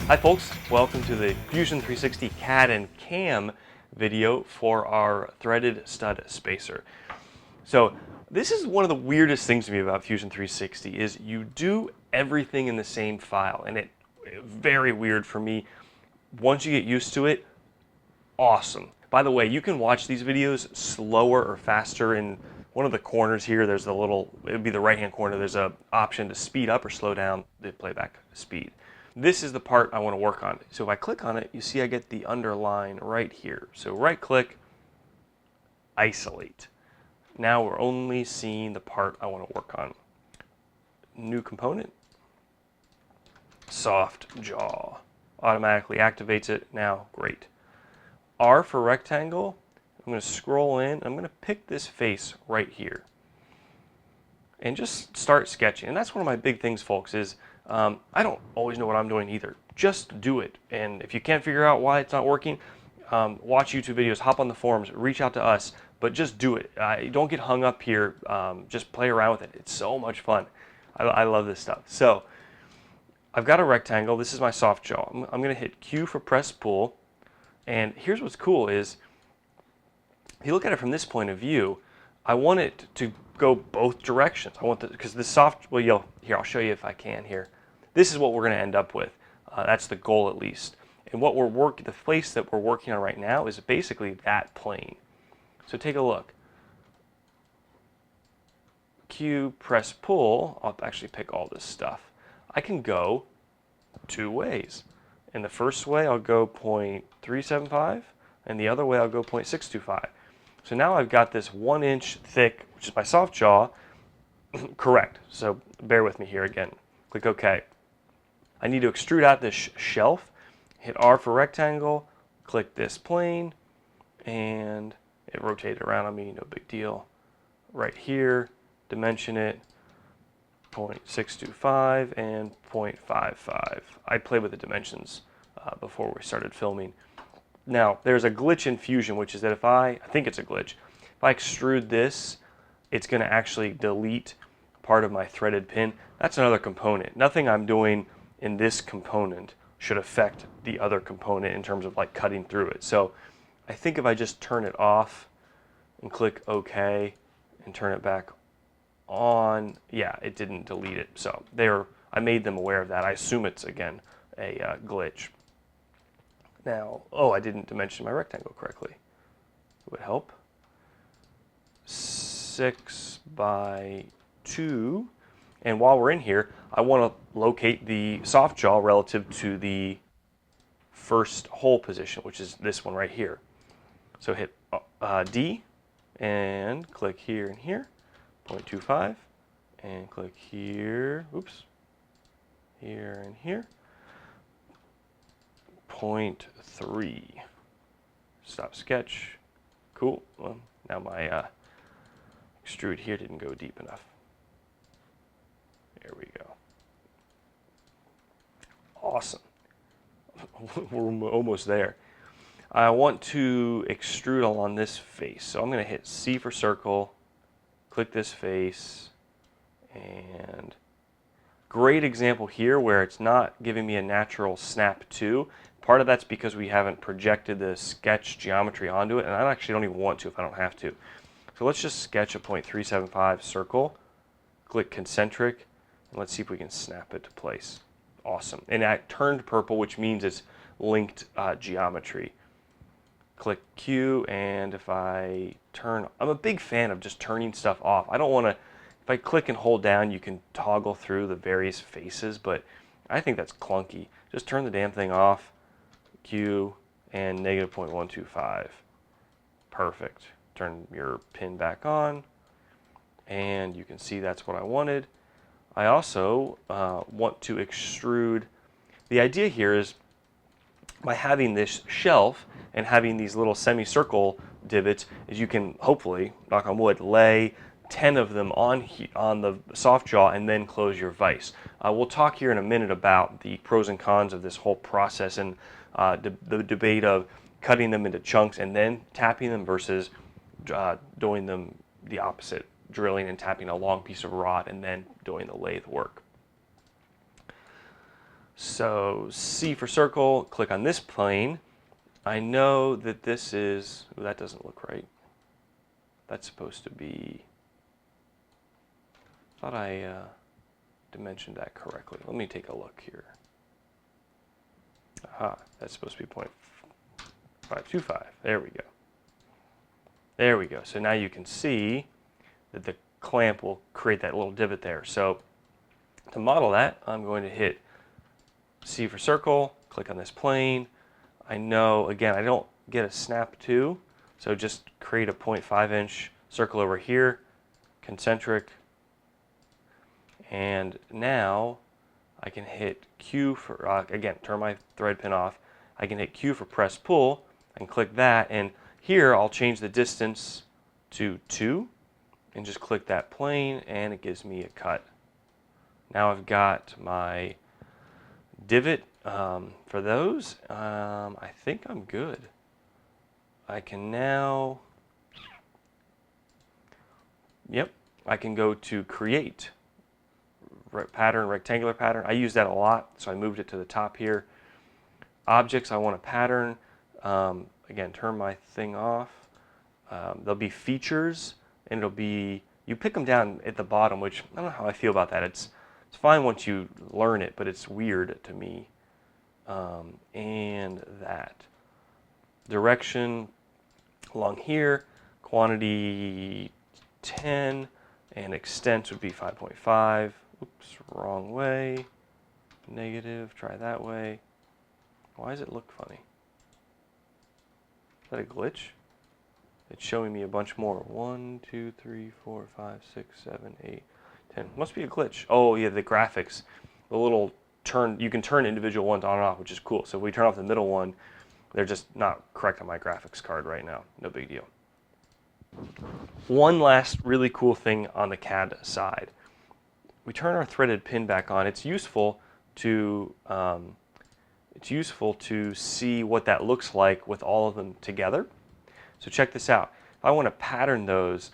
Hi folks, welcome to the Fusion 360 CAD and CAM video for our threaded stud spacer. So this is one of the weirdest things to me about Fusion 360 is you do everything in the same file, and it's very weird for me. Once you get used to it, awesome. By the way, you can watch these videos slower or faster. In one of the corners here, there's a little, it would be the right hand corner, there's an option to speed up or slow down the playback speed. This is the part I want to work on. So if I click on it, you see I get the underline right here. So right click, isolate. Now we're only seeing the part I want to work on. New component, soft jaw. Automatically activates it. Now, great. R for rectangle. I'm going to scroll in. I'm going to pick this face right here and just start sketching. And that's one of my big things, folks, is I don't always know what I'm doing either. Just do it. And if you can't figure out why it's not working, watch YouTube videos, hop on the forums, reach out to us, but just do it. Don't get hung up here. Just play around with it. It's so much fun. I love this stuff. So I've got a rectangle. This is my soft jaw. I'm going to hit Q for press pull. And here's what's cool is, if you look at it from this point of view, I want it to go both directions. I want because the soft, well, here, I'll show you if I can here. This is what we're going to end up with. That's the goal at least. And what the place that we're working on right now is basically that plane. So take a look. Q, press pull. I'll actually pick all this stuff. I can go two ways. In the first way, I'll go 0.375, and the other way, I'll go 0.625. So now I've got this 1 inch thick, which is my soft jaw, correct. So bear with me here again. Click OK. I need to extrude out this shelf. Hit R for rectangle, click this plane, and it rotated around on me, no big deal. Right here, dimension it, 0.625 and 0.55. I played with the dimensions before we started filming. Now, there's a glitch in Fusion, which is that I think it's a glitch, if I extrude this, it's going to actually delete part of my threaded pin. That's another component. Nothing I'm doing in this component should affect the other component in terms of like cutting through it. So I think if I just turn it off and click OK and turn it back on, yeah, it didn't delete it. So I made them aware of that. I assume it's, again, a glitch. Now, I didn't dimension my rectangle correctly. It would help. 6 by 2. And while we're in here, I want to locate the soft jaw relative to the first hole position, which is this one right here. So hit D and click here and here, 0.25, and click here, oops, here and here, 0.3. Stop sketch. Cool. Well, now my extrude here didn't go deep enough. There we go. Awesome. We're almost there. I want to extrude along this face. So I'm going to hit C for circle, click this face, and great example here where it's not giving me a natural snap to. Part of that's because we haven't projected the sketch geometry onto it, and I actually don't even want to if I don't have to. So let's just sketch a 0.375 circle, click concentric, and let's see if we can snap it to place. Awesome. And that turned purple, which means it's linked geometry. Click Q, and if I turn, I'm a big fan of just turning stuff off. I don't want to, if I click and hold down, you can toggle through the various faces, but I think that's clunky. Just turn the damn thing off, Q, and negative 0.125. Perfect. Turn your pin back on, and you can see that's what I wanted. I also want to extrude. The idea here is by having this shelf and having these little semicircle divots, is you can hopefully, knock on wood, lay 10 of them on the soft jaw and then close your vise. We'll talk here in a minute about the pros and cons of this whole process and the debate of cutting them into chunks and then tapping them versus doing them the opposite, drilling and tapping a long piece of rod and then doing the lathe work. So C for circle, click on this plane. I know that this is, ooh, that doesn't look right. That's supposed to be, I thought I dimensioned that correctly. Let me take a look here. Aha, that's supposed to be 0.525. There we go. There we go. So now you can see that the clamp will create that little divot there. So to model that, I'm going to hit C for circle, click on this plane. I know, again, I don't get a snap to, so just create a 0.5 inch circle over here, concentric, and now I can hit Q for, again, turn my thread pin off. I can hit Q for press pull and click that, and here I'll change the distance to 2 and just click that plane and it gives me a cut. Now I've got my divot for those. I think I'm good. I can now, yep, I can go to create pattern, rectangular pattern. I use that a lot, so I moved it to the top here. Objects, I want a pattern. Again, turn my thing off. There'll be features, and it'll be, you pick them down at the bottom, which I don't know how I feel about that. It's fine once you learn it, but it's weird to me. And that. Direction along here, quantity 10, and extent would be 5.5. Oops, wrong way. Negative, try that way. Why does it look funny? Is that a glitch? It's showing me a bunch more. 1, 2, 3, 4, 5, 6, 7, 8, 10. Must be a glitch. Oh yeah, the graphics. The little turn, you can turn individual ones on and off, which is cool. So if we turn off the middle one, they're just not correct on my graphics card right now. No big deal. One last really cool thing on the CAD side. We turn our threaded pin back on. It's useful to see what that looks like with all of them together. So check this out. If I want to pattern those,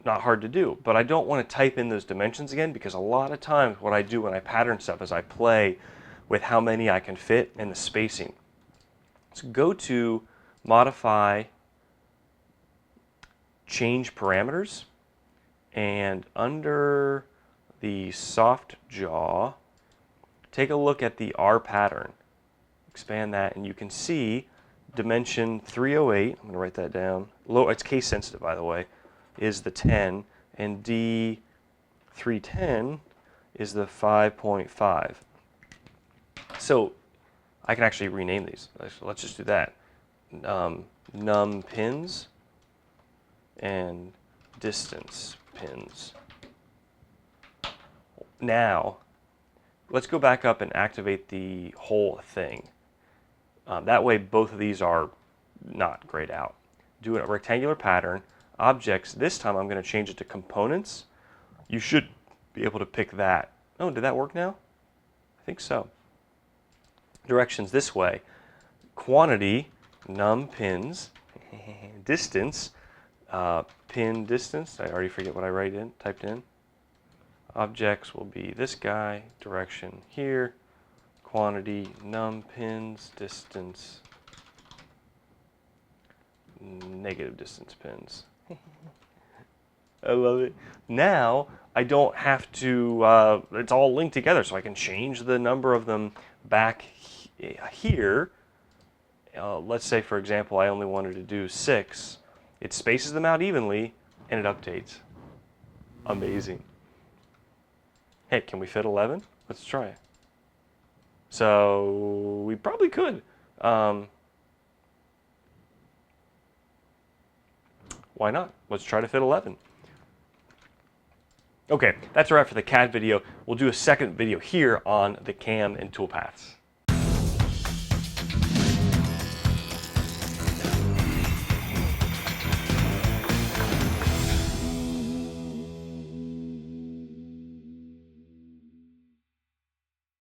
not hard to do, but I don't want to type in those dimensions again, because a lot of times what I do when I pattern stuff is I play with how many I can fit and the spacing. So go to modify, change parameters, and under the soft jaw, take a look at the R pattern. Expand that and you can see dimension 308, I'm going to write that down, low, it's case sensitive by the way, is the 10, and D310 is the 5.5. So I can actually rename these. Let's just do that. Num pins and distance pins. Now, let's go back up and activate the whole thing. That way both of these are not grayed out. Do a rectangular pattern. Objects, this time I'm going to change it to components. You should be able to pick that. Oh, did that work now? I think so. Directions this way. Quantity, num pins, distance, pin distance. I already forget what I typed in. Objects will be this guy, direction here, quantity, num pins, distance, negative distance pins. I love it. Now I don't have to, it's all linked together, so I can change the number of them back here. Let's say, for example, I only wanted to do 6. It spaces them out evenly, and it updates. Amazing. Hey, can we fit 11? Let's try it. So we probably could. Why not? Let's try to fit 11. Okay, that's a wrap for the CAD video. We'll do a second video here on the CAM and toolpaths.